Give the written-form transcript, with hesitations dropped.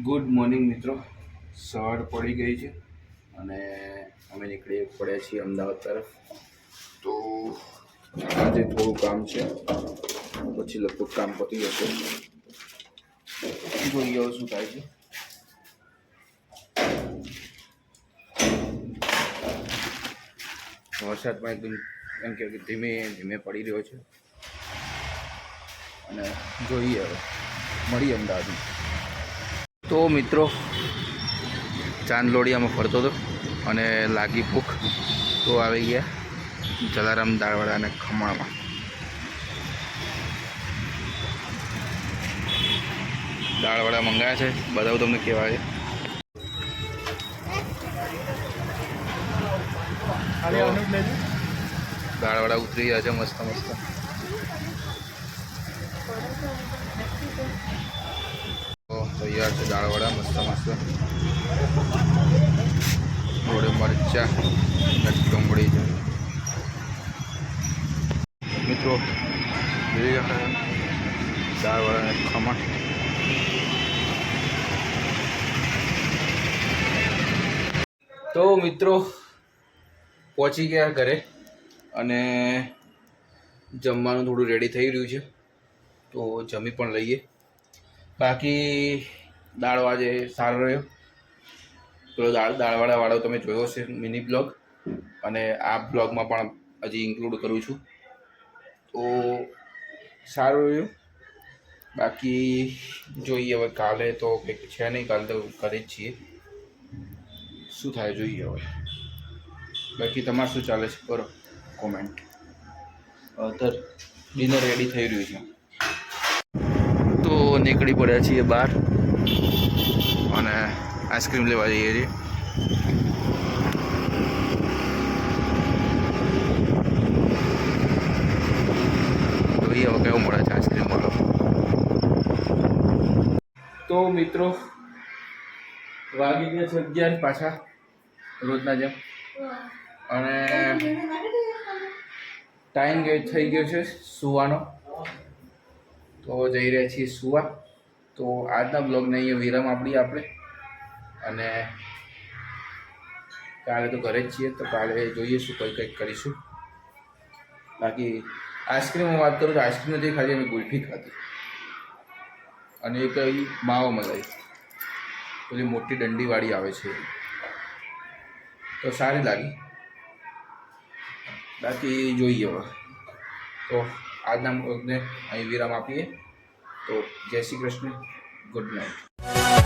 Good morning મિત્રો. સવાર પડી ગઈ છે અને અમે નીકળી પડ્યા છીએ અમદાવાદ તરફ. તો આજે થોડું કામ છે, પછી લગભગ કામ પતી જશે. જોઈએ હવે શું થાય છે. વરસાદ પણ એકદમ એમ કે ધીમે ધીમે પડી રહ્યો છે અને જોઈએ હવે મળીએ અમદાવાદમાં. તો મિત્રો ચાંદલોડિયામાં ફરતો હતો અને લાગી ભૂખ, તો આવી ગયા જલારામ દાળવડા અને ખમણમાં. દાળવડા મંગાવ્યા છે, બતાવું તમને કેવા છે. દાળવડા ઉતરી ગયા છે મસ્ત મસ્ત. તૈયાર છે દાળવડા મસ્ત મસ્ત. જોડે મરચા ડુંગળી છે મિત્રો. દાળવડા અને ખમણ. તો મિત્રો પહોંચી ગયા ઘરે અને જમવાનું થોડું રેડી થઈ રહ્યું છે, તો જમી પણ લઈએ. બાકી દાળ આજે સારો રહ્યો. પેલો દાળવાળો તમે જોયો છે મિની બ્લોગ, અને આ બ્લોગમાં પણ હજી ઇન્ક્લુડ કરું છું. તો સારું રહ્યું. બાકી જોઈએ હવે કાલે તો કંઈક છે નહીં, કાલે તો ઘરે જ છીએ. શું થાય જોઈએ હવે. બાકી તમારે શું ચાલે છે કરો કોમેન્ટ. અત્યારે ડિનર રેડી થઈ રહ્યું છે, તો નીકળી પડ્યા છીએ બહાર અને આઈસ્ક્રીમ લેવા જઈએ છીએ. જોઈએ હવે કેવું મળે છે આઈસ્ક્રીમ વાળો. તો મિત્રો વાગી ગયા છે 11 પાછા રોજના જેમ, અને ટાઈમ થઈ ગયો છે સુવાનો. તો જઈ રહ્યા છીએ સુવા. તો આજના બ્લોગને અહીંયા વિરામ આપીએ આપણે, અને કાલે તો ઘરે જ છીએ, તો કાલે જોઈએ શું કંઈક કરીશું. બાકી આઈસ્ક્રીમમાં વાત કરું તો આઈસ્ક્રીમ નથી ખાધી, અમે ગુલ્ફી ખાધી અને એ કઈ માવા મલાઈ, પેલી મોટી દંડીવાળી આવે છે, તો સારી લાગી. બાકી જોઈએ હવે. તો આજના બ્લોગને અહીં વિરામ આપીએ. તો જય શ્રી કૃષ્ણ, ગુડ નાઇટ.